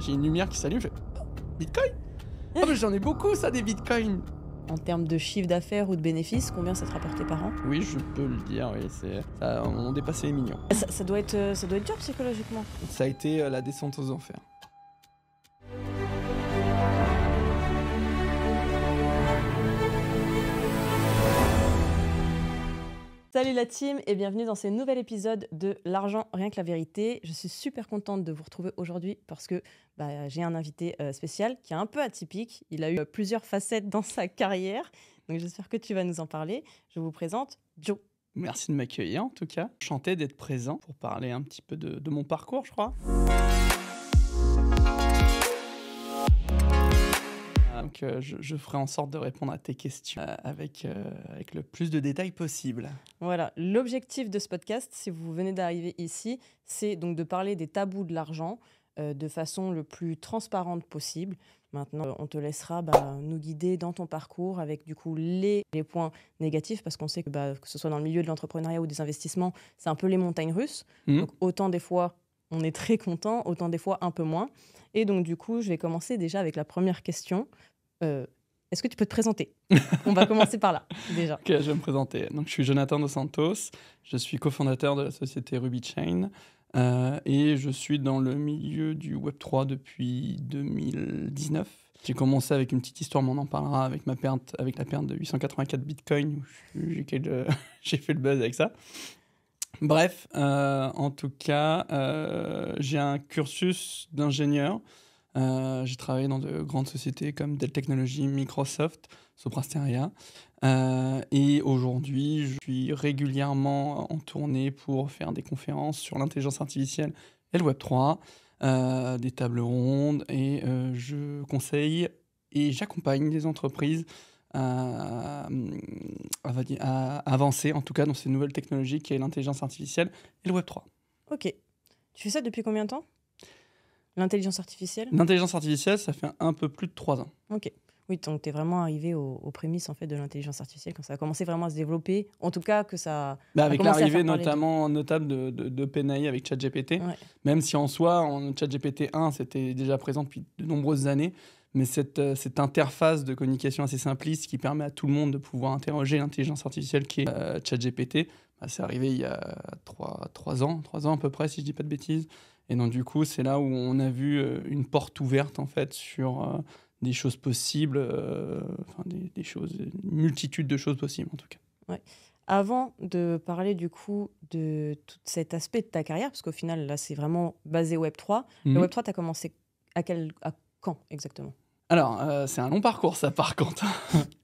j'ai une lumière qui s'allume, je fais oh, Bitcoin. Ah mais j'en ai beaucoup ça des bitcoins. En termes de chiffre d'affaires ou de bénéfices, combien ça te rapportait par an? Oui, je peux le dire, oui, ça, on dépassé les millions. Ça doit être dur psychologiquement. Ça a été la descente aux enfers. Salut la team et bienvenue dans ce nouvel épisode de L'argent, rien que la vérité. Je suis super contente de vous retrouver aujourd'hui parce que j'ai un invité spécial qui est un peu atypique. Il a eu plusieurs facettes dans sa carrière, donc j'espère que tu vas nous en parler. Je vous présente Joe. Merci de m'accueillir en tout cas. Enchanté d'être présent pour parler un petit peu de mon parcours, je crois. Donc je ferai en sorte de répondre à tes questions avec le plus de détails possible. Voilà, l'objectif de ce podcast, si vous venez d'arriver ici, c'est donc de parler des tabous de l'argent de façon le plus transparente possible. Maintenant, on te laissera nous guider dans ton parcours avec du coup les points négatifs parce qu'on sait que ce soit dans le milieu de l'entrepreneuriat ou des investissements, c'est un peu les montagnes russes. Donc autant des fois, on est très content, autant des fois un peu moins. Et donc du coup, je vais commencer déjà avec la première question. Est-ce que tu peux te présenter? On va commencer par là, déjà. Ok, je vais me présenter. Donc, je suis Jonathan Dos Santos, je suis cofondateur de la société RubyChain et je suis dans le milieu du Web3 depuis 2019. J'ai commencé avec une petite histoire, mais on en parlera, avec la perte de 884 bitcoins. J'ai fait le buzz avec ça. Bref, en tout cas, j'ai un cursus d'ingénieur. J'ai travaillé dans de grandes sociétés comme Dell Technologies, Microsoft, Soprasteria. Et aujourd'hui, je suis régulièrement en tournée pour faire des conférences sur l'intelligence artificielle et le Web3, des tables rondes. Et je conseille et j'accompagne les entreprises à avancer, en tout cas, dans ces nouvelles technologies qui est l'intelligence artificielle et le Web3. Ok. Tu fais ça depuis combien de temps? L'intelligence artificielle? L'intelligence artificielle, ça fait un peu plus de 3 ans. Ok. Oui, donc tu es vraiment arrivé aux prémices en fait, de l'intelligence artificielle, quand ça a commencé vraiment à se développer. En tout cas, que ça avec l'arrivée notable de OpenAI avec ChatGPT. Ouais. Même si en soi, ChatGPT 1, c'était déjà présent depuis de nombreuses années. Mais cette interface de communication assez simpliste qui permet à tout le monde de pouvoir interroger l'intelligence artificielle qui est ChatGPT, c'est arrivé il y a 3 ans à peu près, si je ne dis pas de bêtises. Et donc, du coup, c'est là où on a vu une porte ouverte, en fait, sur des choses possibles, des choses, une multitude de choses possibles, en tout cas. Ouais. Avant de parler, du coup, de tout cet aspect de ta carrière, parce qu'au final, là, c'est vraiment basé Web3. Le Web3, tu as commencé à quand, exactement? Alors, c'est un long parcours, ça, par contre.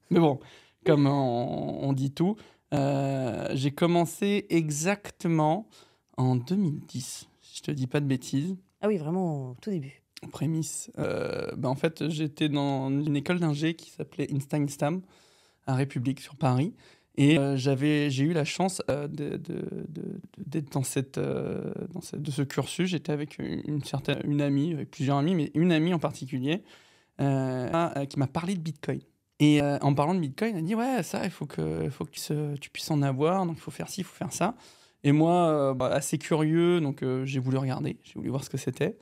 Mais bon, comme on dit tout, j'ai commencé exactement en 2010. Je te dis pas de bêtises. Ah oui, vraiment au tout début. En prémisse. En fait, j'étais dans une école d'ingé qui s'appelait Instam à République sur Paris. Et j'ai eu la chance d'être dans de ce cursus. J'étais avec une amie, avec plusieurs amis, mais une amie en particulier qui m'a parlé de Bitcoin. Et en parlant de Bitcoin, elle a dit « Ouais, ça, il faut que tu puisses en avoir, donc il faut faire ci, il faut faire ça. » Et moi, assez curieux, donc j'ai voulu regarder, j'ai voulu voir ce que c'était.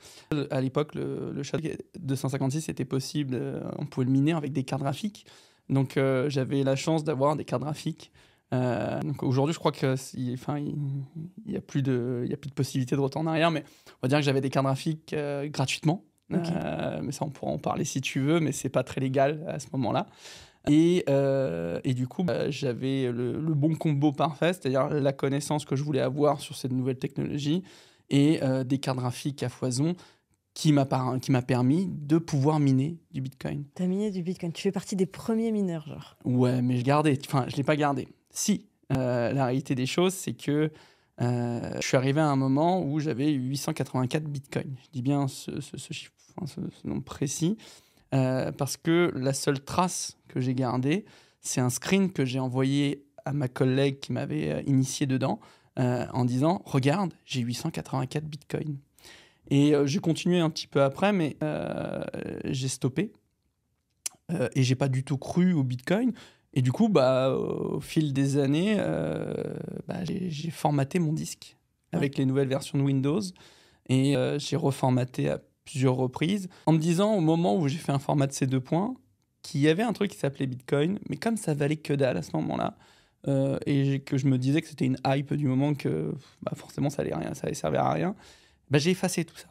À l'époque, le SHA-256 était possible, on pouvait le miner avec des cartes graphiques. Donc j'avais la chance d'avoir des cartes graphiques. Donc aujourd'hui, je crois qu'il n'y a plus de possibilité de retour en arrière, mais on va dire que j'avais des cartes graphiques gratuitement. Okay. Mais ça, on pourra en parler si tu veux, mais c'est pas très légal à ce moment-là. Et du coup, j'avais le bon combo parfait, c'est-à-dire la connaissance que je voulais avoir sur cette nouvelle technologie et des cartes graphiques à foison qui m'a permis de pouvoir miner du Bitcoin. T'as miné du Bitcoin, tu fais partie des premiers mineurs, genre. Ouais, mais je l'ai pas gardé. Si, la réalité des choses, c'est que je suis arrivé à un moment où j'avais 884 Bitcoins. Je dis bien ce chiffre, ce nombre précis. Parce que la seule trace que j'ai gardée, c'est un screen que j'ai envoyé à ma collègue qui m'avait initié dedans en disant « Regarde, j'ai 884 bitcoins ». Et j'ai continué un petit peu après, mais j'ai stoppé. Et j'ai pas du tout cru au bitcoin. Et du coup, au fil des années, j'ai formaté mon disque avec les nouvelles versions de Windows. Et j'ai reformaté à plusieurs reprises, en me disant au moment où j'ai fait un format de ces 2 points, qu'il y avait un truc qui s'appelait Bitcoin, mais comme ça valait que dalle à ce moment-là, que je me disais que c'était une hype du moment que forcément ça allait servir à rien, j'ai effacé tout ça.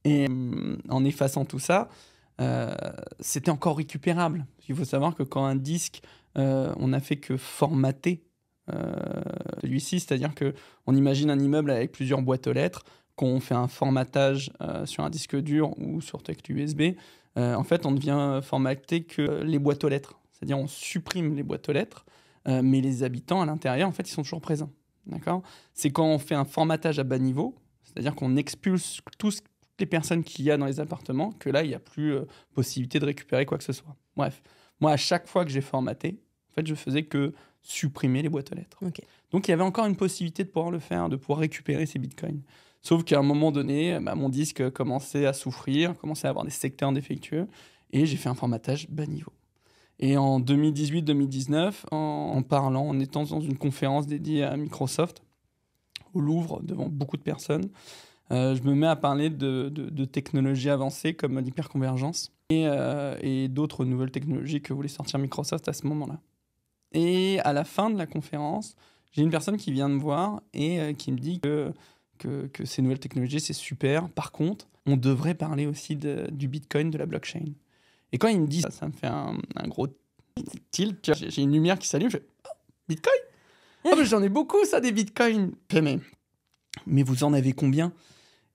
Et en effaçant tout ça, c'était encore récupérable. Il faut savoir que quand un disque, on n'a fait que formater celui-ci, c'est-à-dire qu'on imagine un immeuble avec plusieurs boîtes aux lettres, qu'on fait un formatage sur un disque dur ou sur texte USB, en fait, on ne vient formater que les boîtes aux lettres. C'est-à-dire on supprime les boîtes aux lettres, mais les habitants à l'intérieur, en fait, ils sont toujours présents. D'accord ? C'est quand on fait un formatage à bas niveau, c'est-à-dire qu'on expulse toutes les personnes qu'il y a dans les appartements, que là, il n'y a plus possibilité de récupérer quoi que ce soit. Bref, moi, à chaque fois que j'ai formaté, en fait, je faisais que supprimer les boîtes aux lettres. Ok. Donc, il y avait encore une possibilité de pouvoir le faire, de pouvoir récupérer ces bitcoins. Sauf qu'à un moment donné, mon disque commençait à souffrir, commençait à avoir des secteurs défectueux, et j'ai fait un formatage bas niveau. Et en 2018-2019, en parlant, en étant dans une conférence dédiée à Microsoft, au Louvre, devant beaucoup de personnes, je me mets à parler de technologies avancées comme l'hyperconvergence et d'autres nouvelles technologies que voulait sortir Microsoft à ce moment-là. Et à la fin de la conférence, j'ai une personne qui vient me voir et qui me dit que ces nouvelles technologies, c'est super. Par contre, on devrait parler aussi du Bitcoin, de la blockchain. Et quand il me dit ça, ça me fait un gros tilt. Tu vois, j'ai une lumière qui s'allume, je fais « Oh, Bitcoin ! Oh, mais j'en ai beaucoup, ça, des Bitcoins !» Mais vous en avez combien ?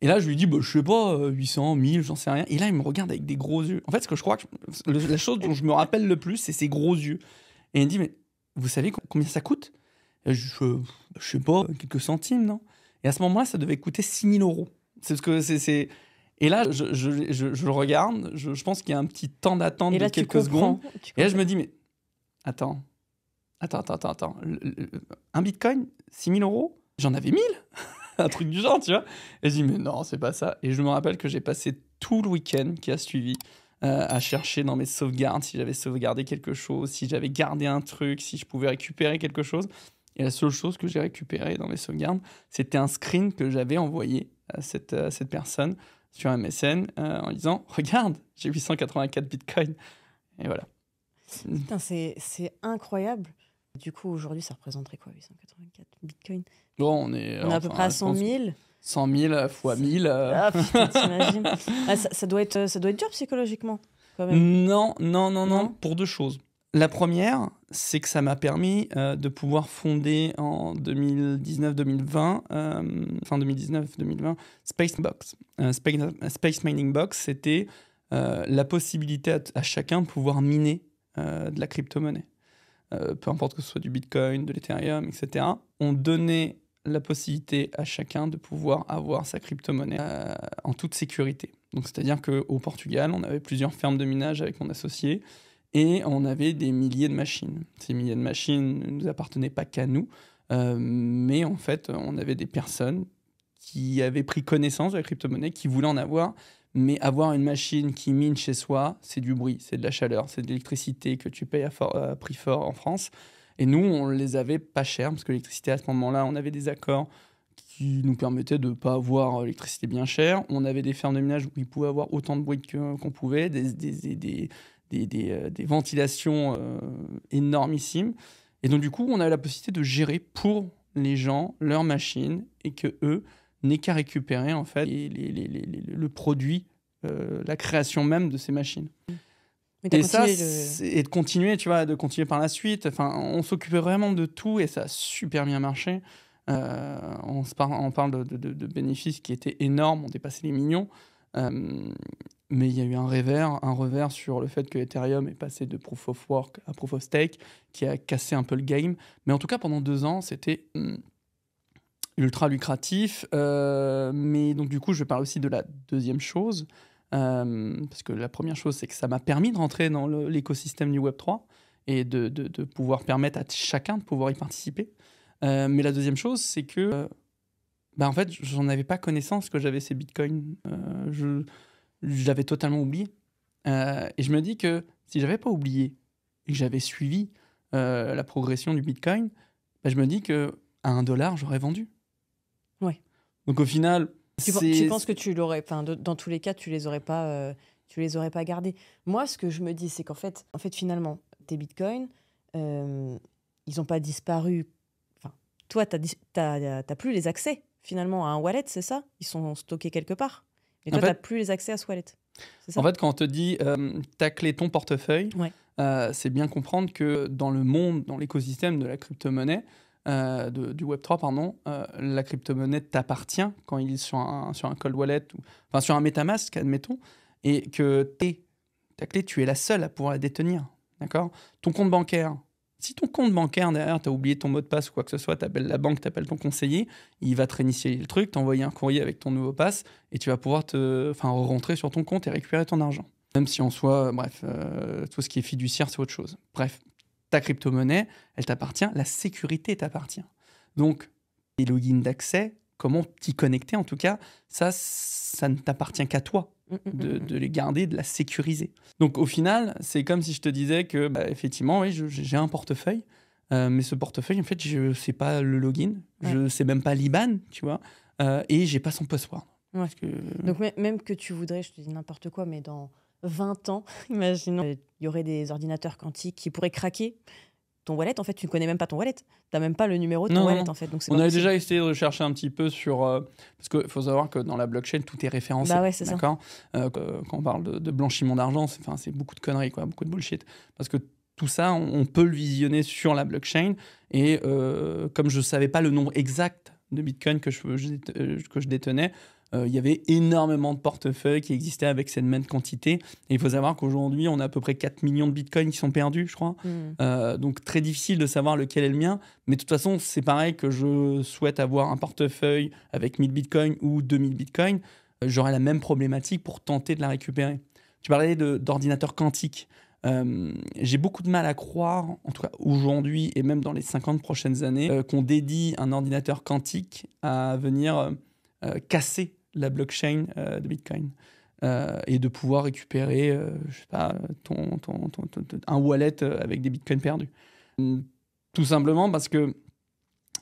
Et là, je lui dis, je sais pas, 800, 1000, j'en sais rien. Et là, il me regarde avec des gros yeux. En fait, ce que je crois, la chose dont je me rappelle le plus, c'est ses gros yeux. Et il me dit, mais vous savez combien ça coûte ? Et je sais pas, quelques centimes, non ? Et à ce moment-là, ça devait coûter 6 000 euros. C'est ce que c'est. Et là, je le regarde, je pense qu'il y a un petit temps d'attente de quelques secondes. Et là, je me dis, mais attends. Un bitcoin, 6 000 euros ? J'en avais 1000 ? Un truc du genre, tu vois. Et je dis, mais non, c'est pas ça. Et je me rappelle que j'ai passé tout le week-end qui a suivi à chercher dans mes sauvegardes si j'avais sauvegardé quelque chose, si j'avais gardé un truc, si je pouvais récupérer quelque chose. Et la seule chose que j'ai récupérée dans mes sauvegardes, c'était un screen que j'avais envoyé à cette personne sur MSN en disant, regarde, j'ai 884 bitcoins. Et voilà. Putain, c'est incroyable. Du coup, aujourd'hui, ça représenterait quoi, 884 bitcoins ? Bon, on est à peu près à 100 000. 100 000 fois 1000. Ah putain, t'imagines. Ça doit être dur psychologiquement, quand même. Non, pour 2 choses. La première, c'est que ça m'a permis de pouvoir fonder en 2019-2020, fin 2019-2020, Space Box. Space Mining Box, c'était la possibilité à chacun de pouvoir miner de la crypto-monnaie. Peu importe que ce soit du Bitcoin, de l'Ethereum, etc. On donnait la possibilité à chacun de pouvoir avoir sa crypto-monnaie en toute sécurité. Donc, c'est-à-dire qu'au Portugal, on avait plusieurs fermes de minage avec mon associé et on avait des milliers de machines. Ces milliers de machines ne nous appartenaient pas qu'à nous, mais en fait, on avait des personnes qui avaient pris connaissance de la crypto-monnaie, qui voulaient en avoir. Mais avoir une machine qui mine chez soi, c'est du bruit, c'est de la chaleur, c'est de l'électricité que tu payes à prix fort en France. Et nous, on les avait pas cher, parce que l'électricité, à ce moment-là, on avait des accords qui nous permettaient de ne pas avoir l'électricité bien chère. On avait des fermes de minage où ils pouvaient avoir autant de bruit qu'on pouvait, des ventilations énormissimes. Et donc, du coup, on avait la possibilité de gérer pour les gens leurs machines et que eux n'aient qu'à récupérer en fait le produit, la création même de ces machines. Et ça, et de continuer, tu vois, de continuer par la suite. Enfin, on s'occupait vraiment de tout et ça a super bien marché. On parle de bénéfices qui étaient énormes, on dépassait les millions. Mais il y a eu un revers sur le fait que Ethereum est passé de Proof of Work à Proof of Stake, qui a cassé un peu le game. Mais en tout cas, pendant 2 ans, c'était ultra lucratif. Mais donc, du coup, je parle aussi de la deuxième chose. Parce que la première chose, c'est que ça m'a permis de rentrer dans l'écosystème du Web3 et de pouvoir permettre à chacun de pouvoir y participer. Mais la deuxième chose, c'est que en fait, j'en avais pas connaissance que j'avais ces bitcoins. Je l'avais totalement oublié. Et je me dis que si j'avais pas oublié et que j'avais suivi la progression du bitcoin, je me dis qu'à $1, j'aurais vendu. Ouais. Donc au final, Tu penses que tu l'aurais, enfin, dans tous les cas, tu les aurais pas gardés. Moi, ce que je me dis, c'est qu'en fait, finalement, tes bitcoins, ils n'ont pas disparu. Enfin, toi, t'as plus les accès finalement à un wallet, c'est ça? Ils sont stockés quelque part. Et toi, t'as plus les accès à ce wallet. C'est ça? En fait, quand on te dit ta clé, ton portefeuille, Ouais. c'est bien comprendre que dans le monde, dans l'écosystème de la crypto-monnaie, du Web3, pardon, la crypto-monnaie t'appartient quand il est sur un cold wallet, enfin sur un MetaMask, admettons, et que ta clé, tu es la seule à pouvoir la détenir. D'accord? Ton compte bancaire, si ton compte bancaire derrière, tu as oublié ton mot de passe ou quoi que ce soit, tu appelles la banque, tu appelles ton conseiller, il va te réinitialiser le truc, t'envoyer un courrier avec ton nouveau passe et tu vas pouvoir rentrer sur ton compte et récupérer ton argent. Même si en soi, bref, tout ce qui est fiduciaire, c'est autre chose. Bref, ta crypto-monnaie, elle t'appartient, la sécurité t'appartient. Donc, les logins d'accès, comment t'y connecter en tout cas, ça ne t'appartient qu'à toi. De les garder, de la sécuriser. Donc au final, c'est comme si je te disais que effectivement, oui, j'ai un portefeuille, mais ce portefeuille, en fait, je ne sais pas le login, je ne sais même pas l'IBAN, tu vois, et j'ai pas son password. Ouais. Donc même que tu voudrais, je te dis n'importe quoi, mais dans 20 ans, imaginons, il y aurait des ordinateurs quantiques qui pourraient craquer ton wallet, en fait, tu ne connais même pas ton wallet. Tu n'as même pas le numéro de ton wallet, en fait. Donc on avait déjà essayé de chercher un petit peu sur... parce qu'il faut savoir que dans la blockchain, tout est référencé. Bah ouais, c'est d'accord. Quand on parle de blanchiment d'argent, c'est beaucoup de conneries, quoi, beaucoup de bullshit. Parce que tout ça, on peut le visionner sur la blockchain. Et comme je ne savais pas le nombre exact de Bitcoin que je détenais, il y avait énormément de portefeuilles qui existaient avec cette même quantité. Et il faut savoir qu'aujourd'hui, on a à peu près 4 millions de bitcoins qui sont perdus, je crois. Donc, très difficile de savoir lequel est le mien. Mais de toute façon, c'est pareil que je souhaite avoir un portefeuille avec 1000 bitcoins ou 2000 bitcoins. J'aurai la même problématique pour tenter de la récupérer. Tu parlais d'ordinateur quantique. J'ai beaucoup de mal à croire, en tout cas aujourd'hui et même dans les 50 prochaines années, qu'on dédie un ordinateur quantique à venir casser la blockchain de Bitcoin et de pouvoir récupérer je sais pas, un wallet avec des Bitcoins perdus. Tout simplement parce que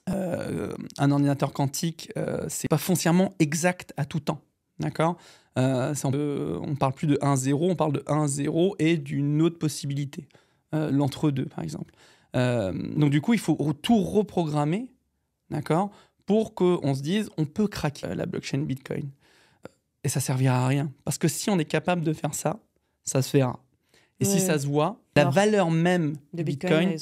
un ordinateur quantique, c'est pas foncièrement exact à tout temps. D'accord. On parle plus de 1-0, on parle de 1-0 et d'une autre possibilité, l'entre-deux par exemple. Donc du coup, il faut tout reprogrammer, d'accord, pour qu'on se dise on peut craquer la blockchain Bitcoin. Et ça servira à rien. Parce que si on est capable de faire ça, ça se fera. Et si ça se voit, la valeur même de Bitcoin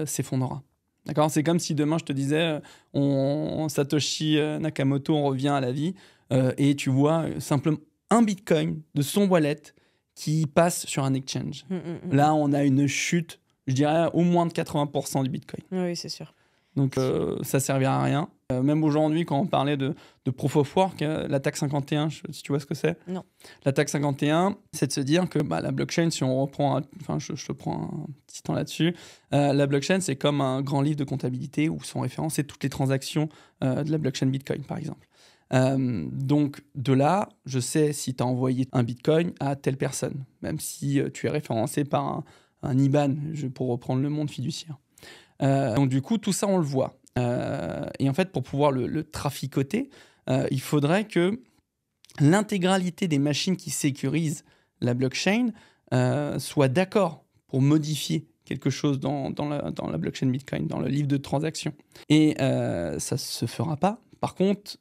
s'effondrera. D'accord. C'est comme si demain je te disais Satoshi Nakamoto, on revient à la vie, et tu vois simplement un Bitcoin de son wallet qui passe sur un exchange. Là, on a une chute, je dirais, au moins de 80% du Bitcoin. Oui, c'est sûr. Donc, ça ne servira à rien. Même aujourd'hui, quand on parlait de Proof of Work, l'attaque 51, si tu vois ce que c'est. Non. L'attaque 51, c'est de se dire que la blockchain, si on reprend, je te prends un petit temps là-dessus, la blockchain, c'est comme un grand livre de comptabilité où sont référencées toutes les transactions de la blockchain Bitcoin, par exemple. Donc, de là, je sais si tu as envoyé un Bitcoin à telle personne, même si tu es référencé par un IBAN, pour reprendre le monde fiduciaire. Donc du coup, tout ça, on le voit. Et en fait, pour pouvoir le traficoter, il faudrait que l'intégralité des machines qui sécurisent la blockchain soient d'accord pour modifier quelque chose dans la blockchain Bitcoin, dans le livre de transaction. Et ça ne se fera pas. Par contre,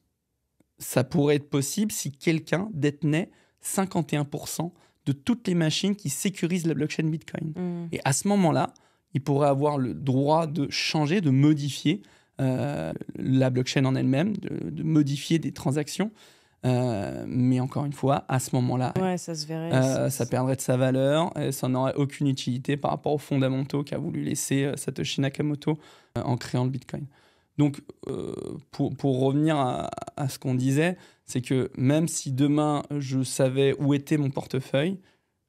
ça pourrait être possible si quelqu'un détenait 51% de toutes les machines qui sécurisent la blockchain Bitcoin. Et à ce moment-là, il pourrait avoir le droit de changer, de modifier la blockchain en elle-même, de modifier des transactions. Mais encore une fois, à ce moment-là, ça se verrait, ça perdrait de sa valeur et ça n'aurait aucune utilité par rapport aux fondamentaux qu'a voulu laisser Satoshi Nakamoto en créant le Bitcoin. Donc, pour revenir à ce qu'on disait, c'est que même si demain, je savais où était mon portefeuille,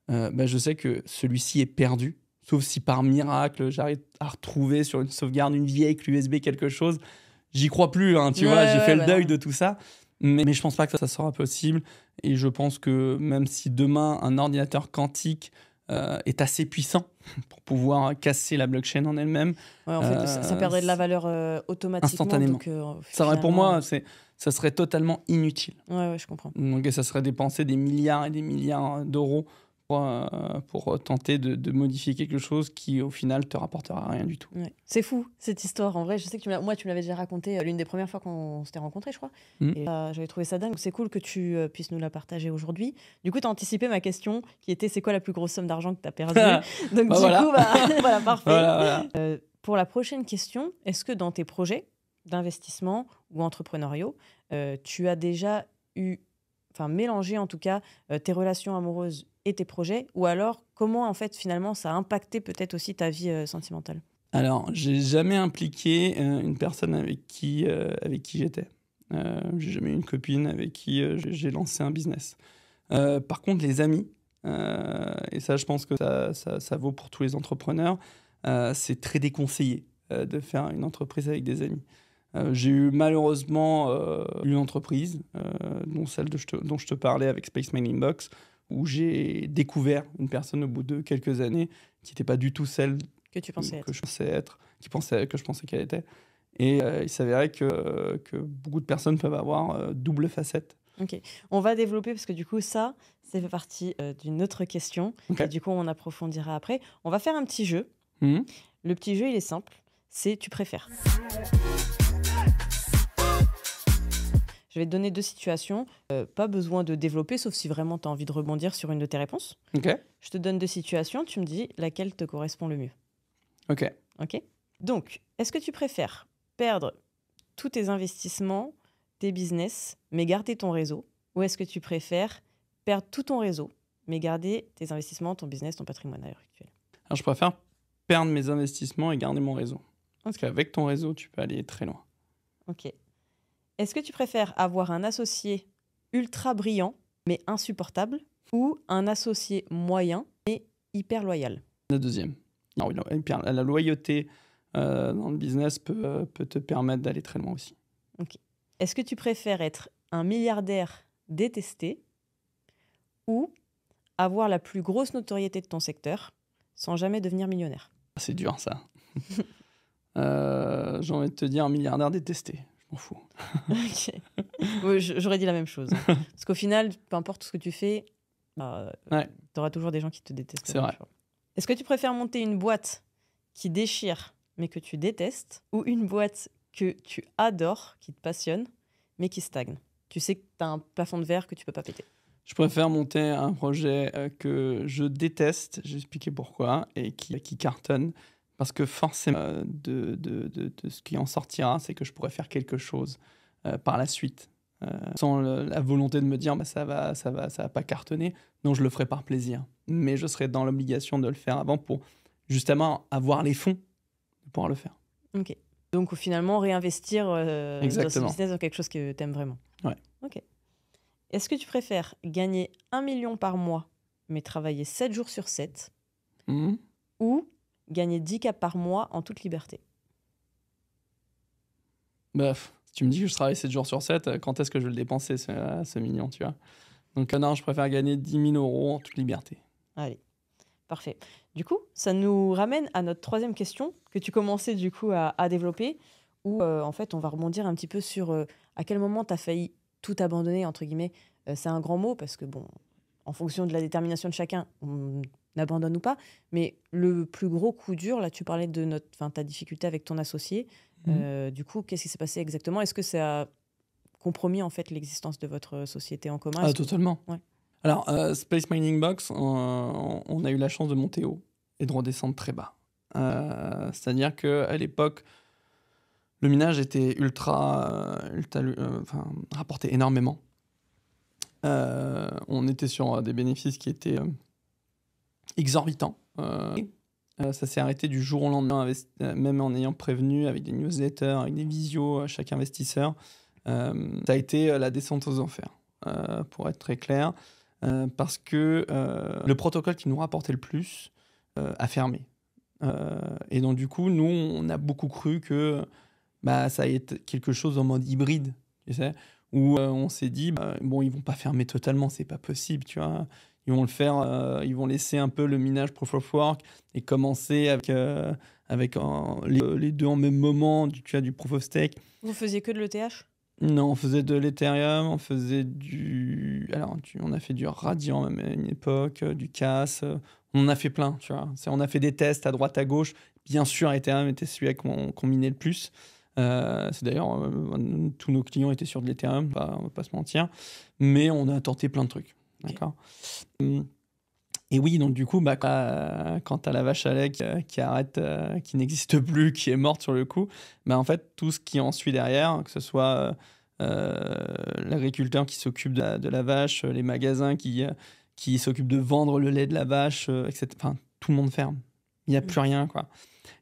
je sais que celui-ci est perdu. Sauf si par miracle, j'arrive à retrouver sur une sauvegarde une vieille clé USB quelque chose. J'y crois plus, hein, tu vois, j'ai fait le deuil de tout ça. Mais je pense pas que ça sera possible. Et je pense que même si demain, un ordinateur quantique est assez puissant pour pouvoir casser la blockchain en elle-même... Ouais, en fait, ça perdrait de la valeur automatiquement. Instantanément. Donc, ça, pour moi, ça serait totalement inutile. Ouais, je comprends. Donc, ça serait dépenser des milliards et des milliards d'euros pour tenter de modifier quelque chose qui, au final, te rapportera rien du tout. Ouais. C'est fou, cette histoire. En vrai, je sais que tu me l'avais déjà raconté l'une des premières fois qu'on s'était rencontrés, je crois. Et j'avais trouvé ça dingue. C'est cool que tu puisses nous la partager aujourd'hui. Du coup, tu as anticipé ma question qui était c'est quoi la plus grosse somme d'argent que tu as perdue? Donc, voilà, parfait. Voilà. Pour la prochaine question, est-ce que dans tes projets d'investissement ou entrepreneuriaux, tu as déjà mélangé en tout cas tes relations amoureuses et tes projets, ou alors comment en fait finalement ça a impacté peut-être aussi ta vie sentimentale? Alors, j'ai jamais impliqué une personne avec qui j'étais. J'ai jamais eu une copine avec qui j'ai lancé un business. Par contre, les amis, et ça je pense que ça vaut pour tous les entrepreneurs, c'est très déconseillé de faire une entreprise avec des amis. J'ai eu malheureusement une entreprise, dont celle dont je te parlais avec Space Mining Box, où j'ai découvert une personne au bout de quelques années qui n'était pas du tout celle Que tu pensais que je pensais être, que je pensais qu'elle était. Et il s'avérait que beaucoup de personnes peuvent avoir double facette. Ok, on va développer parce que du coup ça fait partie d'une autre question. Okay. Et du coup on approfondira après. On va faire un petit jeu. Le petit jeu il est simple, c'est tu préfères. Je vais te donner 2 situations, pas besoin de développer, sauf si vraiment tu as envie de rebondir sur une de tes réponses. Ok. Je te donne 2 situations, tu me dis laquelle te correspond le mieux. Ok. Ok. Donc, est-ce que tu préfères perdre tous tes investissements, tes business, mais garder ton réseau, ou est-ce que tu préfères perdre tout ton réseau, mais garder tes investissements, ton business, ton patrimoine à l'heure actuelle? Alors, je préfère perdre mes investissements et garder mon réseau. Parce qu'avec ton réseau, tu peux aller très loin. Ok. Est-ce que tu préfères avoir un associé ultra brillant, mais insupportable, ou un associé moyen, mais hyper loyal? La deuxième. Non, la loyauté dans le business peut te permettre d'aller très loin aussi. Ok. Est-ce que tu préfères être un milliardaire détesté ou avoir la plus grosse notoriété de ton secteur sans jamais devenir millionnaire? C'est dur, ça. J'ai envie de te dire un milliardaire détesté. Je m'en fous. Ok. Ouais, j'aurais dit la même chose. Parce qu'au final, peu importe ce que tu fais, tu auras toujours des gens qui te détestent. C'est vrai. Est-ce que tu préfères monter une boîte qui déchire mais que tu détestes, ou une boîte que tu adores, qui te passionne, mais qui stagne? Tu sais que tu as un plafond de verre que tu peux pas péter. Je préfère monter un projet que je déteste, j'ai expliqué pourquoi, et qui cartonne. Parce que forcément, de ce qui en sortira, c'est que je pourrais faire quelque chose par la suite. Sans la volonté de me dire ça va pas cartonner. Non, je le ferai par plaisir. Mais je serai dans l'obligation de le faire avant pour justement avoir les fonds de pouvoir le faire. Ok. Donc finalement, réinvestir dans ce business dans quelque chose que tu aimes vraiment. Ouais. Ok. Est-ce que tu préfères gagner 1 million par mois, mais travailler 7 jours sur 7, ou gagner 10K par mois en toute liberté? Si tu me dis que je travaille 7 jours sur 7, quand est-ce que je vais le dépenser, ce million, tu vois? Donc non, je préfère gagner 10 000 € en toute liberté. Allez, parfait. Du coup, ça nous ramène à notre 3e question que tu commençais du coup à développer, où en fait, on va rebondir un petit peu sur à quel moment tu as failli tout abandonner, entre guillemets. C'est un grand mot parce que, bon, en fonction de la détermination de chacun, on n'abandonne ou pas. Mais le plus gros coup dur, là, tu parlais de ta difficulté avec ton associé. Du coup, qu'est-ce qui s'est passé exactement? Est-ce que ça a compromis en fait l'existence de votre société en commun? Totalement. Ouais. Alors, Space Mining Box, on a eu la chance de monter haut et de redescendre très bas. C'est-à-dire qu'à l'époque, le minage était rapportait énormément. On était sur des bénéfices qui étaient exorbitants. Ça s'est arrêté du jour au lendemain, même en ayant prévenu avec des newsletters, avec des visios à chaque investisseur. Ça a été la descente aux enfers, pour être très clair, parce que le protocole qui nous rapportait le plus a fermé. Et donc du coup, nous, on a beaucoup cru que ça allait être quelque chose en mode hybride, tu sais, où on s'est dit, ils vont pas fermer totalement, c'est pas possible, tu vois. Ils vont le faire, ils vont laisser un peu le minage proof of work et commencer avec les deux en même moment, tu as du proof of stake. Vous faisiez que de l'ETH? Non, on faisait de l'Ethereum, on faisait on a fait du Radiant même à une époque, du CAS, on en a fait plein, tu vois. On a fait des tests à droite, à gauche. Bien sûr, Ethereum était celui qu'on minait le plus. C'est d'ailleurs, tous nos clients étaient sur de l'Ethereum, on va pas se mentir. Mais on a tenté plein de trucs, d'accord. Et oui, donc du coup, quand tu as la vache à lait qui arrête, qui n'existe plus, qui est morte sur le coup, en fait, tout ce qui en suit derrière, que ce soit l'agriculteur qui s'occupe de la vache, les magasins qui s'occupent de vendre le lait de la vache, etc. Enfin, tout le monde ferme. Il n'y a plus rien, quoi.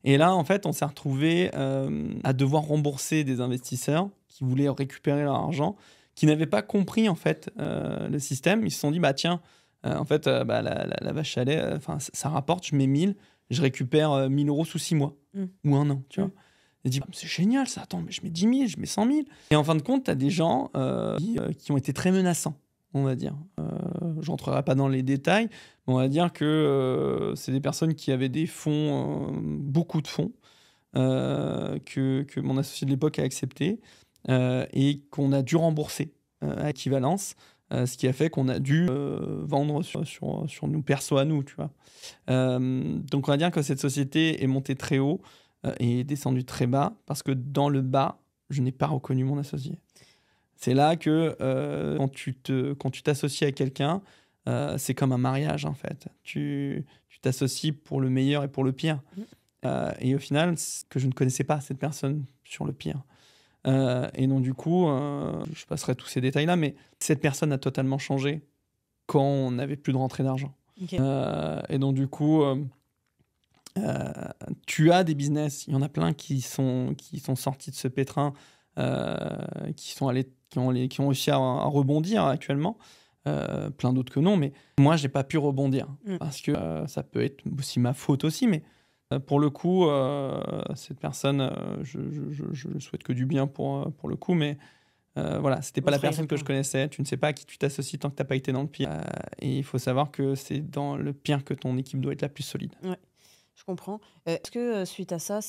Et là, en fait, on s'est retrouvé à devoir rembourser des investisseurs qui voulaient récupérer leur argent, qui n'avaient pas compris, en fait, le système. Ils se sont dit, tiens, en fait, la vache à lait, ça rapporte, je mets 1000, je récupère 1000 euros sous 6 mois ou un an, tu vois. Et dit, c'est génial ça, attends, mais je mets 10 000, je mets 100 000. Et en fin de compte, tu as des gens qui ont été très menaçants, on va dire. Je rentrerai pas dans les détails, mais on va dire que c'est des personnes qui avaient des fonds, beaucoup de fonds, que mon associé de l'époque a accepté et qu'on a dû rembourser à équivalence. Ce qui a fait qu'on a dû vendre sur nos persos à nous, tu vois. Donc on va dire que cette société est montée très haut et est descendue très bas parce que dans le bas, je n'ai pas reconnu mon associé. C'est là que quand tu t'associes à quelqu'un, c'est comme un mariage en fait. Tu t'associes pour le meilleur et pour le pire. Et au final, que je ne connaissais pas cette personne sur le pire. Et donc, du coup, je passerai tous ces détails-là, mais cette personne a totalement changé quand on n'avait plus de rentrée d'argent. Okay. Et donc, du coup, tu as des business, il y en a plein qui sont sortis de ce pétrin, qui ont réussi à rebondir actuellement. Plein d'autres que non, mais moi, j'ai pas pu rebondir parce que ça peut être aussi ma faute aussi, mais pour le coup, cette personne, je ne souhaite que du bien pour le coup, mais voilà, c'était pas la personne que je connaissais. Tu ne sais pas à qui tu t'associes tant que tu n'as pas été dans le pire. Et il faut savoir que c'est dans le pire que ton équipe doit être la plus solide. Ouais, je comprends. Est-ce que suite à ça,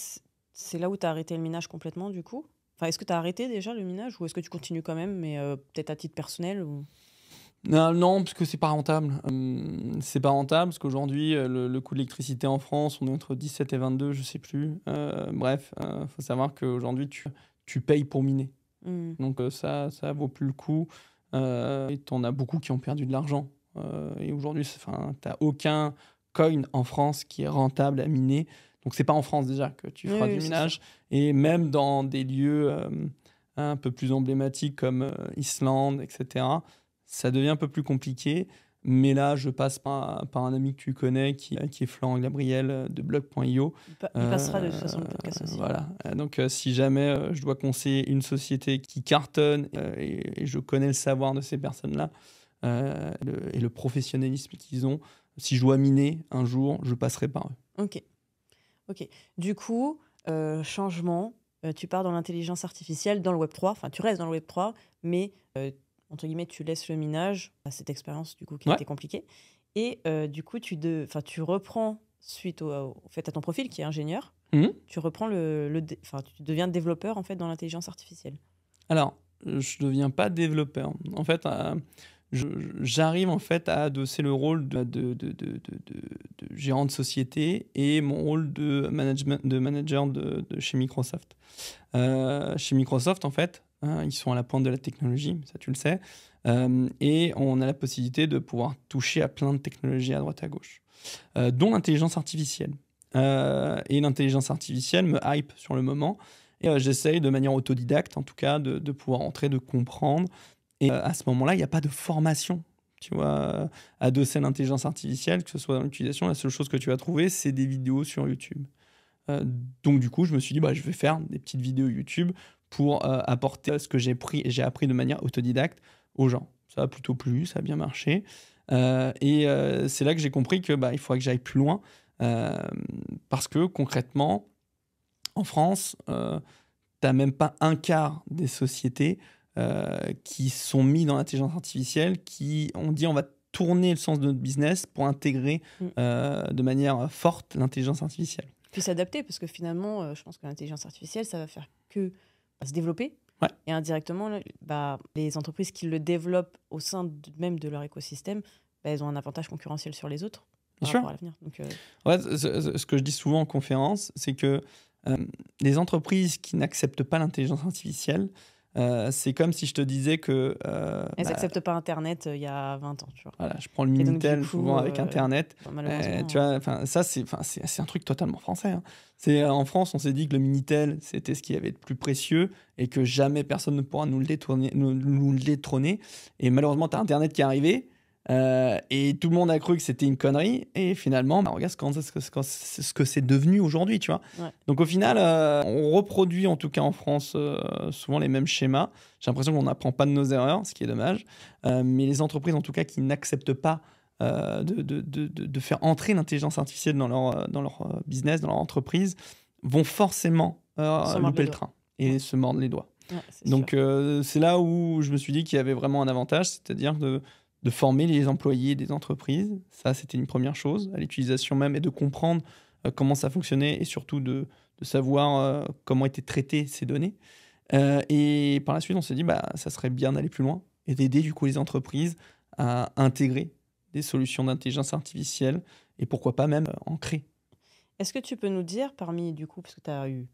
c'est là où tu as arrêté le minage complètement du coup? Enfin, est-ce que tu as arrêté déjà le minage ou est-ce que tu continues quand même, mais peut-être à titre personnel ou... Non, parce que c'est pas rentable. C'est pas rentable parce qu'aujourd'hui, le coût de l'électricité en France, on est entre 17 et 22, je sais plus. Bref, faut savoir qu'aujourd'hui, tu payes pour miner. Donc ça vaut plus le coup. Et t'en as beaucoup qui ont perdu de l'argent. Et aujourd'hui, t'as aucun coin en France qui est rentable à miner. Donc c'est pas en France déjà que tu feras du minage. Et même dans des lieux un peu plus emblématiques comme Islande, etc., ça devient un peu plus compliqué, mais là, je passe par un ami que tu connais, qui est Florent Gabriel de blog.io. Il passera de toute façon le podcast aussi. Voilà. Donc, si jamais je dois conseiller une société qui cartonne et je connais le savoir de ces personnes-là et le professionnalisme qu'ils ont, si je dois miner un jour, je passerai par eux. Ok. Du coup, changement, tu pars dans l'intelligence artificielle, dans le Web3, enfin, tu restes dans le Web3, mais... entre guillemets, tu laisses le minage à cette expérience du coup qui a été compliquée. Et du coup, tu reprends, suite au fait à ton profil qui est ingénieur, tu reprends tu deviens développeur en fait dans l'intelligence artificielle. Alors, je deviens pas développeur. En fait, j'arrive en fait à adosser le rôle de gérant de société et mon rôle de manager de chez Microsoft. Chez Microsoft, en fait, ils sont à la pointe de la technologie, ça tu le sais, et on a la possibilité de pouvoir toucher à plein de technologies à droite à gauche, dont l'intelligence artificielle. Et l'intelligence artificielle me hype sur le moment, et j'essaye de manière autodidacte, en tout cas, de pouvoir entrer, de comprendre. Et à ce moment-là, il n'y a pas de formation, tu vois, adossée à l'intelligence artificielle, que ce soit dans l'utilisation. La seule chose que tu vas trouver, c'est des vidéos sur YouTube. Donc du coup, je me suis dit, je vais faire des petites vidéos YouTube pour apporter ce que j'ai appris de manière autodidacte aux gens. Ça a plutôt plu, ça a bien marché. Et c'est là que j'ai compris que il faudrait que j'aille plus loin. Parce que concrètement, en France, tu n'as même pas un quart des sociétés qui sont mis dans l'intelligence artificielle, qui ont dit on va tourner le sens de notre business pour intégrer de manière forte l'intelligence artificielle. Puis s'adapter, parce que finalement, je pense que l'intelligence artificielle, ça va faire que se développer. Ouais. Et indirectement, les entreprises qui le développent au sein même de leur écosystème, elles ont un avantage concurrentiel sur les autres Bien par sûr. rapport à l'avenir. Donc, Ouais, ce que je dis souvent en conférence, c'est que les entreprises qui n'acceptent pas l'intelligence artificielle, c'est comme si je te disais que elles n'acceptent pas Internet il y a 20 ans, tu vois. voilà, je prends le Et donc, du Minitel coup, souvent avec Internet. malheureusement, Tu vois, ça, c'est un truc totalement français. Hein. En France, on s'est dit que le Minitel, c'était ce qu'il y avait de plus précieux et que jamais personne ne pourra nous le détrôner. Et malheureusement, tu as Internet qui est arrivé. Et tout le monde a cru que c'était une connerie. Et finalement, regarde ce que c'est devenu aujourd'hui, tu vois. Ouais. Donc au final, on reproduit, en tout cas en France, souvent les mêmes schémas. J'ai l'impression qu'on n'apprend pas de nos erreurs, ce qui est dommage. Mais les entreprises, en tout cas, qui n'acceptent pas de faire entrer l'intelligence artificielle dans leur business, dans leur entreprise, vont forcément louper le train et se mordre les doigts. Ouais, donc c'est là où je me suis dit qu'il y avait vraiment un avantage, c'est-à-dire de former les employés des entreprises. Ça, c'était une première chose, à l'utilisation même, et de comprendre comment ça fonctionnait et surtout de savoir comment étaient traitées ces données. Et par la suite, on s'est dit ça serait bien d'aller plus loin et d'aider du coup les entreprises à intégrer des solutions d'intelligence artificielle et pourquoi pas même en créer. Est-ce que tu peux nous dire, parmi, du coup, parce que tu as eu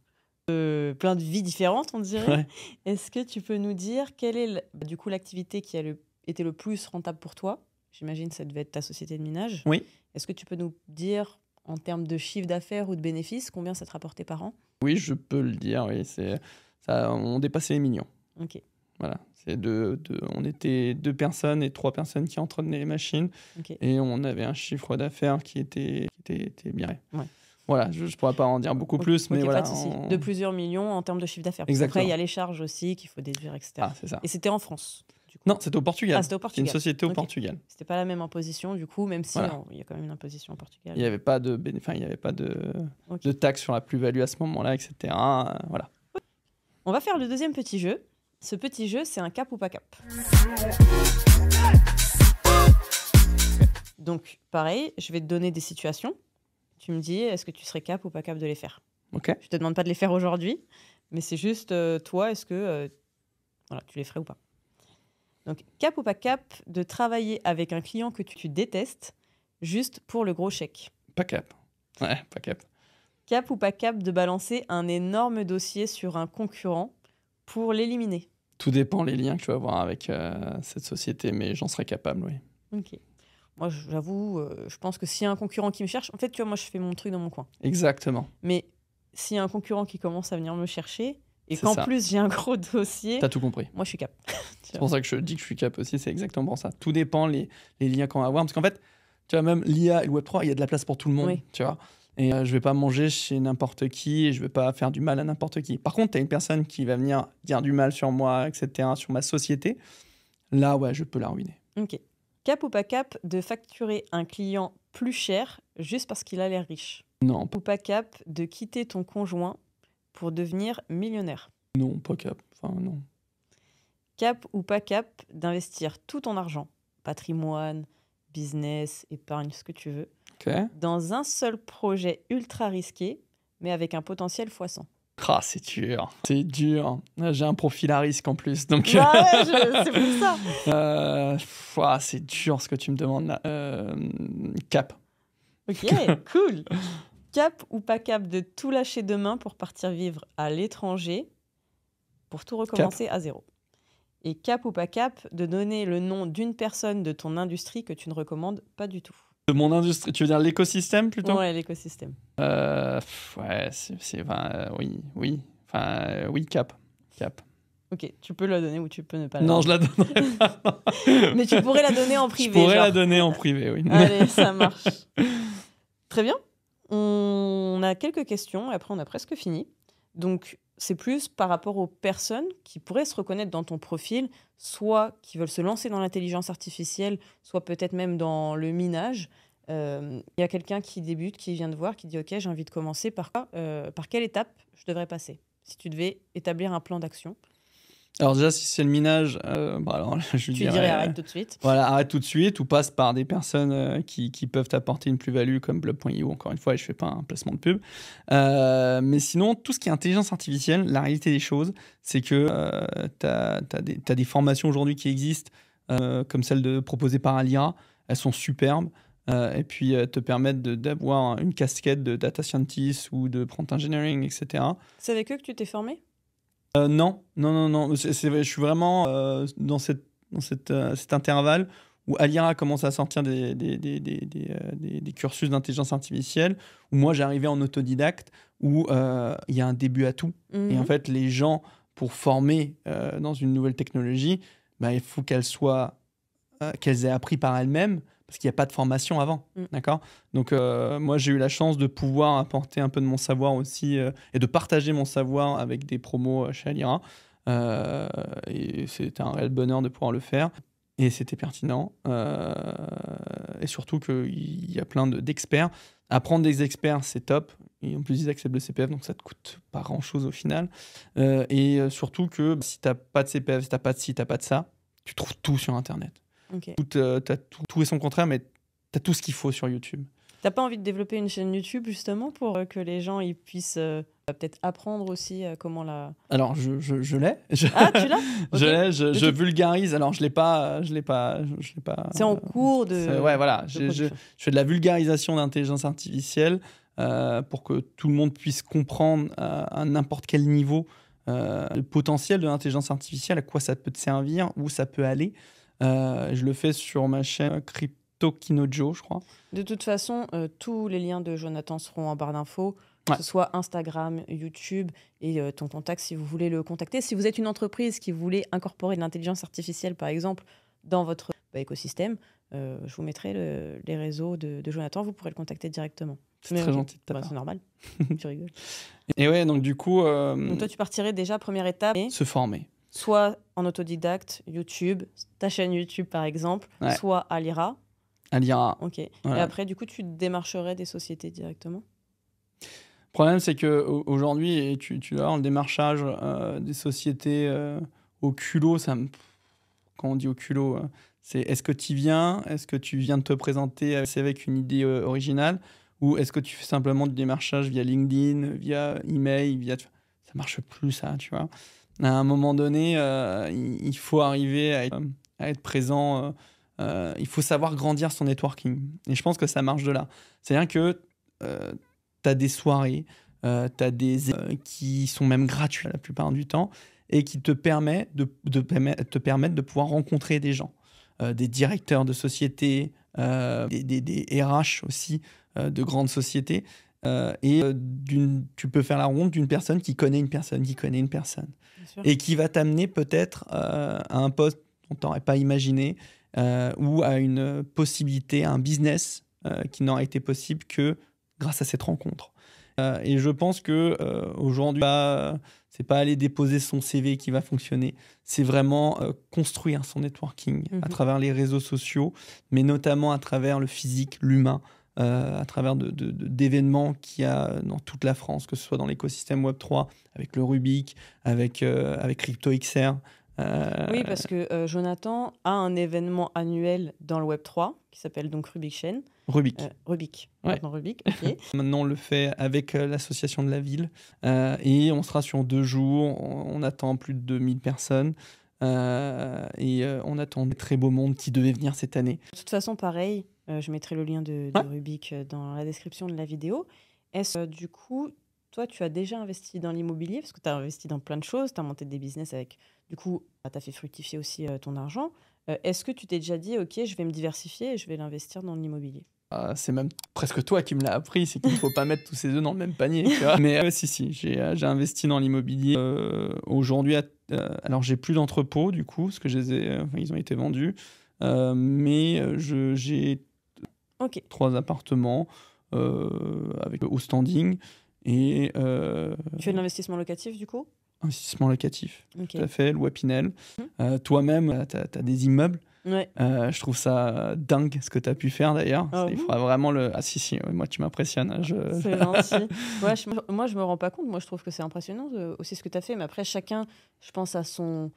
plein de vies différentes, on dirait, Ouais. Est-ce que tu peux nous dire quelle est du coup l'activité qui a été le plus rentable pour toi? J'imagine que ça devait être ta société de minage. Oui. Est-ce que tu peux nous dire, en termes de chiffre d'affaires ou de bénéfices, combien ça te rapportait par an? Oui, je peux le dire. Oui, on dépassait les millions. Ok. Voilà. On était 2 personnes et 3 personnes qui entretenaient les machines. Okay. Et on avait un chiffre d'affaires qui était bien. Ouais. Voilà, je ne pourrais pas en dire beaucoup plus, mais voilà. De plusieurs millions en termes de chiffre d'affaires. Exactement. Après, il y a les charges aussi qu'il faut déduire, etc. Ah, c'est ça. Et c'était en France? Non, c'était au Portugal. Ah, c'était au Portugal. C'était une société au Portugal. C'était pas la même imposition, du coup, même si il y a quand même une imposition au Portugal. Il n'y avait pas de taxe sur la plus-value à ce moment-là, etc. Voilà. On va faire le deuxième petit jeu. Ce petit jeu, c'est un cap ou pas cap. Donc, pareil, je vais te donner des situations. Tu me dis, est-ce que tu serais cap ou pas cap de les faire? Ok. Je te demande pas de les faire aujourd'hui, mais c'est juste, toi, est-ce que tu les ferais ou pas? Donc, cap ou pas cap de travailler avec un client que tu détestes juste pour le gros chèque? Pas cap. Ouais, pas cap. Cap ou pas cap de balancer un énorme dossier sur un concurrent pour l'éliminer? Tout dépend les liens que tu vas avoir avec cette société, mais j'en serais capable, oui. Ok. Moi, j'avoue, je pense que s'il y a un concurrent qui me cherche, en fait, tu vois, moi, je fais mon truc dans mon coin. Exactement. Mais s'il y a un concurrent qui commence à venir me chercher et qu'en plus j'ai un gros dossier, t'as tout compris. Moi, je suis cap. C'est pour ça que je dis que je suis cap aussi, c'est exactement pour ça. Tout dépend les liens qu'on va avoir, parce qu'en fait, tu vois, même l'IA et le Web3, il y a de la place pour tout le monde, oui. Tu vois. Et je vais pas manger chez n'importe qui et je vais pas faire du mal à n'importe qui. Par contre, tu as une personne qui va venir dire du mal sur moi, etc., sur ma société. Là, ouais, je peux la ruiner. Ok. Cap ou pas cap de facturer un client plus cher juste parce qu'il a l'air riche? Non. Ou pas cap de quitter ton conjoint pour devenir millionnaire? Non, pas cap. Enfin, non. Cap ou pas cap d'investir tout ton argent, patrimoine, business, épargne, ce que tu veux, dans un seul projet ultra risqué, mais avec un potentiel x100? Ah, c'est dur. C'est dur. J'ai un profil à risque en plus. Donc... Bah ouais, c'est pour ça. C'est dur ce que tu me demandes là. Cap. Ok, cool. Cap ou pas cap de tout lâcher demain pour partir vivre à l'étranger, pour tout recommencer à zéro? Et cap ou pas cap de donner le nom d'une personne de ton industrie que tu ne recommandes pas du tout? De mon industrie, tu veux dire l'écosystème plutôt? Ouais, l'écosystème. Ouais, oui. Enfin, oui, cap. Ok, tu peux la donner ou tu peux ne pas la donner. Non, je la donnerai pas. Mais tu pourrais la donner en privé. Je pourrais la donner en privé, oui. Allez, ça marche. Très bien. On a quelques questions et après on a presque fini. Donc, c'est plus par rapport aux personnes qui pourraient se reconnaître dans ton profil, soit qui veulent se lancer dans l'intelligence artificielle, soit peut-être même dans le minage. Il y a quelqu'un qui débute, qui vient de voir, qui dit « Ok, j'ai envie de commencer. Par quelle étape je devrais passer ?» Si tu devais établir un plan d'action. Alors déjà, si c'est le minage, alors, je Tu dirais, dirais arrête tout de suite. voilà, arrête tout de suite ou passe par des personnes qui peuvent t'apporter une plus-value comme Blub.io. Encore une fois, je fais pas un placement de pub. Mais sinon, tout ce qui est intelligence artificielle, la réalité des choses, c'est que t'as des formations aujourd'hui qui existent, comme celle proposée par Alira. Elles sont superbes. Et puis te permettent d'avoir une casquette de data scientist ou de prompt engineering, etc. C'est avec eux que tu t'es formé? Non, non, non, non. Je suis vraiment dans cet intervalle où Alira commence à sortir des cursus d'intelligence artificielle, où moi j'arrivais en autodidacte, où il y a un début à tout. Et en fait, les gens, pour former dans une nouvelle technologie, bah, il faut qu'elles aient appris par elles-mêmes, parce qu'il n'y a pas de formation avant. D'accord ? Donc, moi, j'ai eu la chance de pouvoir apporter un peu de mon savoir aussi et de partager mon savoir avec des promos chez Alira. Et c'était un réel bonheur de pouvoir le faire. Et c'était pertinent. Et surtout qu'il y a plein d'experts. Apprendre des experts, c'est top. Et en plus, ils acceptent le CPF, donc ça ne te coûte pas grand-chose au final. Et surtout que si tu n'as pas de CPF, si tu n'as pas de ci, tu n'as pas de ça, tu trouves tout sur Internet. Okay. T'as tout et son contraire, mais tu as tout ce qu'il faut sur YouTube. T'as pas envie de développer une chaîne YouTube justement pour que les gens ils puissent peut-être apprendre aussi comment la... Alors, je l'ai. Ah, tu l'as? Okay. Je vulgarise. Alors, je l'ai pas. C'est en cours de... Ouais, voilà. Je fais de la vulgarisation d'intelligence artificielle pour que tout le monde puisse comprendre à n'importe quel niveau le potentiel de l'intelligence artificielle, à quoi ça peut te servir, où ça peut aller. Je le fais sur ma chaîne CryptoKinojo, je crois. De toute façon, tous les liens de Jonathan seront en barre d'infos, que ce soit Instagram, YouTube et ton contact si vous voulez le contacter. Si vous êtes une entreprise qui voulait incorporer de l'intelligence artificielle, par exemple, dans votre écosystème, je vous mettrai les réseaux de Jonathan, vous pourrez le contacter directement. C'est très gentil de ta part. C'est normal, tu rigoles. Et ouais, donc du coup... Donc toi, tu partirais déjà, première étape... Se former. Soit en autodidacte, YouTube, ta chaîne YouTube par exemple, soit Alira. Alira. Ok. Voilà. Et après, du coup, tu démarcherais des sociétés directement? Le problème, c'est qu'aujourd'hui, tu vas voir le démarchage des sociétés au culot. Quand on dit au culot, c'est est-ce que tu viens de te présenter avec une idée originale, ou est-ce que tu fais simplement du démarchage via LinkedIn, via email, ça marche plus, ça, tu vois. À un moment donné, il faut arriver à être présent. Il faut savoir grandir son networking. Et je pense que ça marche de là. C'est-à-dire que tu as des soirées, tu as des qui sont même gratuits la plupart du temps et qui te permettent de pouvoir rencontrer des gens, des directeurs de sociétés, des RH aussi de grandes sociétés. Tu peux faire la ronde d'une personne qui connaît une personne qui connaît une personne et qui va t'amener peut-être à un poste dont tu n'aurais pas imaginé ou à une possibilité, à un business qui n'aurait été possible que grâce à cette rencontre. Et je pense qu'aujourd'hui, c'est pas aller déposer son CV qui va fonctionner, c'est vraiment construire son networking à travers les réseaux sociaux, mais notamment à travers le physique, l'humain, à travers d'événements qu'il y a dans toute la France, que ce soit dans l'écosystème Web3, avec le Rubik, avec CryptoXR. Oui, parce que Jonathan a un événement annuel dans le Web3 qui s'appelle donc Rubik Chain. Rubik. Rubik. Ouais. Maintenant Rubik, ok. Maintenant, on le fait avec l'association de la ville. Et on sera sur 2 jours. On attend plus de 2000 personnes. Et on attend des très beaux mondes qui devaient venir cette année. De toute façon, pareil, je mettrai le lien de Rubik dans la description de la vidéo. Est-ce du coup, toi, tu as déjà investi dans l'immobilier? Parce que tu as investi dans plein de choses. Tu as monté des business avec... Du coup, tu as fait fructifier aussi ton argent. Est-ce que tu t'es déjà dit, OK, je vais me diversifier et je vais l'investir dans l'immobilier? C'est même presque toi qui me l'as appris, c'est qu'il ne faut pas mettre tous ses œufs dans le même panier. Tu vois. Mais si, j'ai investi dans l'immobilier. Aujourd'hui, alors j'ai plus d'entrepôts du coup, parce que ils ont été vendus. Mais j'ai 3 appartements avec au standing. Et, tu fais de l'investissement locatif du coup? Investissement locatif, tout à fait, loi Pinel. Toi-même, tu as des immeubles. Ouais. Je trouve ça dingue ce que tu as pu faire d'ailleurs. Il faudra vraiment le... Ah si, moi tu m'impressionnes. C'est gentil. Ouais, moi je me rends pas compte. Moi je trouve que c'est impressionnant aussi ce que tu as fait. Mais après, chacun, je pense, à son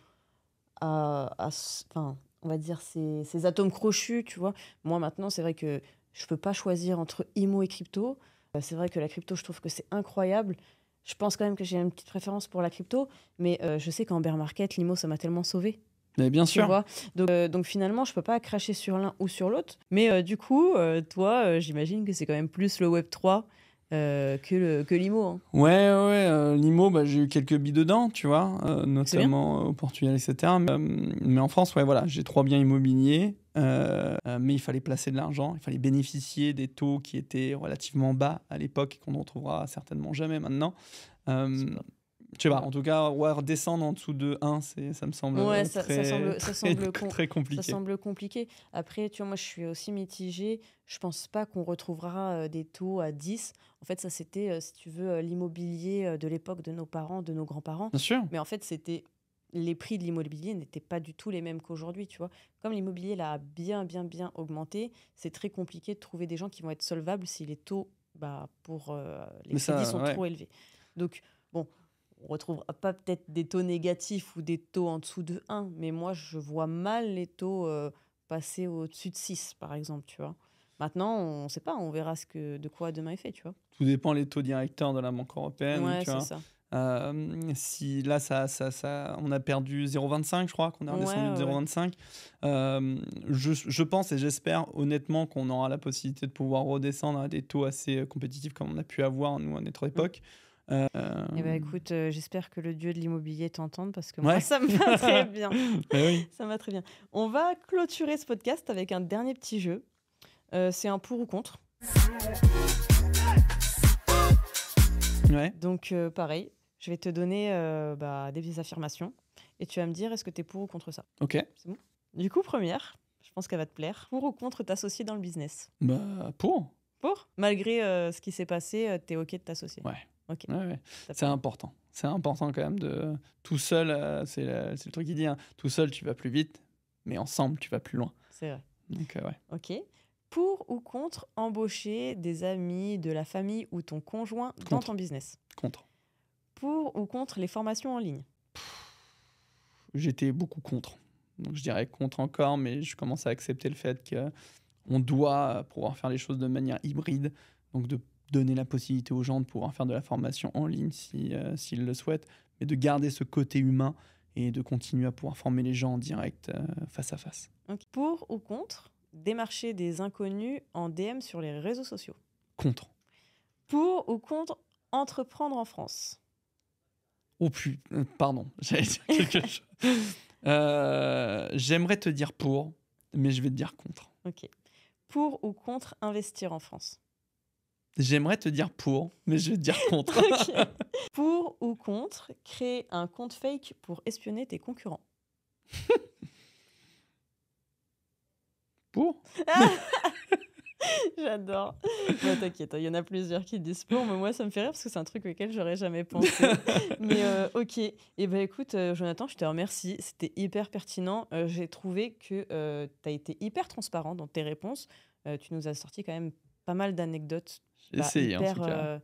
enfin, on va dire, ces atomes crochus, tu vois. Moi, maintenant, c'est vrai que je peux pas choisir entre IMO et crypto. C'est vrai que la crypto, je trouve que c'est incroyable. Je pense quand même que j'ai une petite préférence pour la crypto, mais je sais qu'en bear market, l'IMO, ça m'a tellement sauvé. Mais bien Tu sûr. vois, donc finalement, je peux pas cracher sur l'un ou sur l'autre. Mais du coup, toi, j'imagine que c'est quand même plus le Web3 que l'IMO. Hein. Ouais, l'IMO, bah, j'ai eu quelques billes dedans, tu vois, C'est bien. notamment au Portugal, etc. Mais en France, ouais, voilà, j'ai 3 biens immobiliers, mais il fallait placer de l'argent, il fallait bénéficier des taux qui étaient relativement bas à l'époque et qu'on ne retrouvera certainement jamais maintenant. C'est Euh, pas- Je sais pas, en tout cas, ouais, redescendre en dessous de 1, ça me semble Ouais, ça très, semble, très ça compliqué. semble compliqué. Après, tu vois, moi, je suis aussi mitigée. Je pense pas qu'on retrouvera des taux à 10. En fait, ça, c'était, si tu veux, l'immobilier de l'époque de nos parents, de nos grands-parents. Bien sûr. Mais en fait, les prix de l'immobilier n'étaient pas du tout les mêmes qu'aujourd'hui, tu vois. Comme l'immobilier là, a bien augmenté, c'est très compliqué de trouver des gens qui vont être solvables si les taux pour les Mais crédits ça, sont ouais. trop élevés. Donc, bon, on retrouvera pas peut-être des taux négatifs ou des taux en dessous de 1, mais moi, je vois mal les taux passer au-dessus de 6, par exemple, tu vois. Maintenant, on ne sait pas, on verra de quoi demain est fait, tu vois. Tout dépend les taux directeurs de la Banque européenne, Ouais, tu c'est vois. ça. Si là, on a perdu 0,25, je crois, qu'on est redescendu de Ouais. 0,25. Je pense et j'espère honnêtement qu'on aura la possibilité de pouvoir redescendre à des taux assez compétitifs comme on a pu avoir, nous, à notre époque. Eh ben écoute, j'espère que le dieu de l'immobilier t'entende parce que Ouais. moi, ça me va très bien. Mais oui. Ça me va très bien. On va clôturer ce podcast avec un dernier petit jeu. C'est un pour ou contre. Ouais. Donc, pareil, je vais te donner des petites affirmations et tu vas me dire est-ce que tu es pour ou contre ça. Ok. C'est bon? Du coup, première, je pense qu'elle va te plaire. Pour ou contre t'associer dans le business? Bah, pour. Pour? Malgré ce qui s'est passé, t'es OK de t'associer? Ouais. Ok. Ouais. T'as C'est pas- important. C'est important quand même de. Tout seul, c'est le truc qu'il dit, hein. Tout seul, tu vas plus vite, mais ensemble, tu vas plus loin. C'est vrai. Donc, ouais. Ok. Pour ou contre embaucher des amis, de la famille ou ton conjoint dans Contre. ton business? Contre. Pour ou contre les formations en ligne? J'étais beaucoup contre. Donc je dirais contre encore, mais je commence à accepter le fait qu'on doit pouvoir faire les choses de manière hybride, donc de donner la possibilité aux gens de pouvoir faire de la formation en ligne s'ils le souhaitent, mais de garder ce côté humain et de continuer à pouvoir former les gens en direct, face à face. Ok. Pour ou contre démarcher des inconnus en DM sur les réseaux sociaux? Contre. Pour ou contre entreprendre en France? Oh putain, pardon, j'allais dire quelque chose. J'aimerais te dire pour, mais je vais te dire contre. Ok. Pour ou contre investir en France? J'aimerais te dire pour, mais je vais te dire contre. Ok. Pour ou contre créer un compte fake pour espionner tes concurrents? Pour. J'adore. Bah, t'inquiète, il y en a plusieurs qui disent pour, mais moi ça me fait rire parce que c'est un truc auquel j'aurais jamais pensé. Mais ok. Et ben écoute, Jonathan, je te remercie. C'était hyper pertinent. J'ai trouvé que tu as été hyper transparent dans tes réponses. Tu nous as sorti quand même pas mal d'anecdotes J'ai essayé en hyper, tout cas.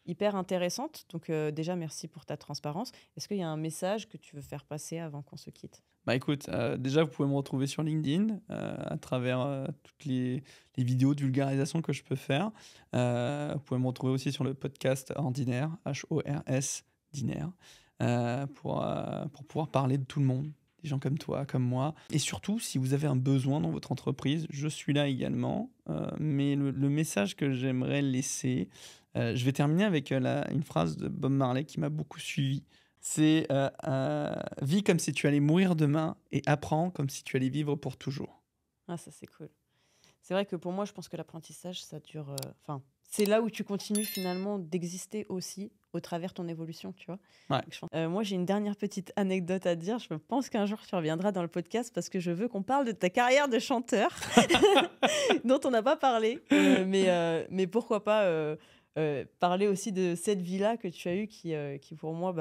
hyper intéressantes. Donc déjà, merci pour ta transparence. Est-ce qu'il y a un message que tu veux faire passer avant qu'on se quitte? Bah écoute, déjà vous pouvez me retrouver sur LinkedIn à travers toutes les vidéos de vulgarisation que je peux faire. Vous pouvez me retrouver aussi sur le podcast Ordinaire, HORS, Dinaire, pour pouvoir parler de tout le monde, des gens comme toi, comme moi. Et surtout, si vous avez un besoin dans votre entreprise, je suis là également. Mais le message que j'aimerais laisser, je vais terminer avec une phrase de Bob Marley qui m'a beaucoup suivi. C'est vis comme si tu allais mourir demain et apprends comme si tu allais vivre pour toujours. Ah, ça c'est cool. C'est vrai que pour moi, je pense que l'apprentissage, ça dure. Enfin, c'est là où tu continues finalement d'exister aussi au travers ton évolution, tu vois. Ouais. Donc, moi, j'ai une dernière petite anecdote à dire. Je pense qu'un jour, tu reviendras dans le podcast parce que je veux qu'on parle de ta carrière de chanteur dont on n'a pas parlé. Mais pourquoi pas parler aussi de cette vie-là que tu as eue qui pour moi,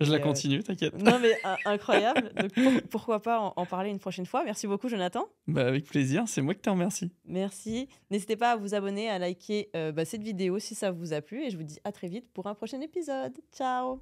Je la est, continue, t'inquiète. non, mais incroyable. Donc, pourquoi pas en parler une prochaine fois. Merci beaucoup, Jonathan. Bah, avec plaisir, c'est moi qui te remercie. Merci. N'hésitez pas à vous abonner, à liker cette vidéo si ça vous a plu. Et je vous dis à très vite pour un prochain épisode. Ciao!